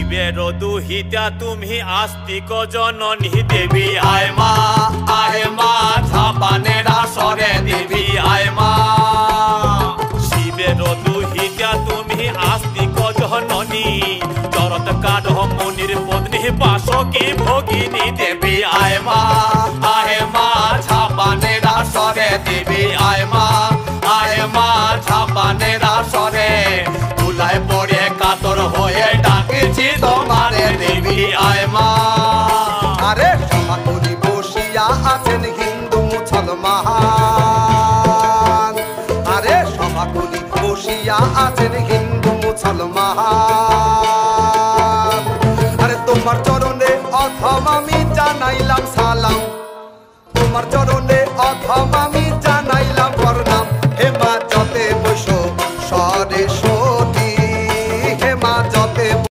শিবের দুহিতা তুমি আস্তিক জননী দেবী আয় মা ঝাপানের আসরে দেবী আয় মা। শিবের দুহিতা তুমি আস্তিক জননী চরত কাঠ মুনির পত্নী বাসকি ভগিনী দেবী আয় মা ঝাপানের আসরে দেবী আয় মা ঝাপানের আসরে তুলায় পড়ে কাতর হয়ে ডাকছি তোমারে দেবী আয় মা। আরে সমাকুলি বসিয়া আছেন হিন্দু মুসলমান, আরে সমাকুলি বসিয়া আছেন হিন্দু মুসলমান। আরে তোমার চরণে অথম আমি জানাইলাম সালাম, তোমার চরণে অথম আমি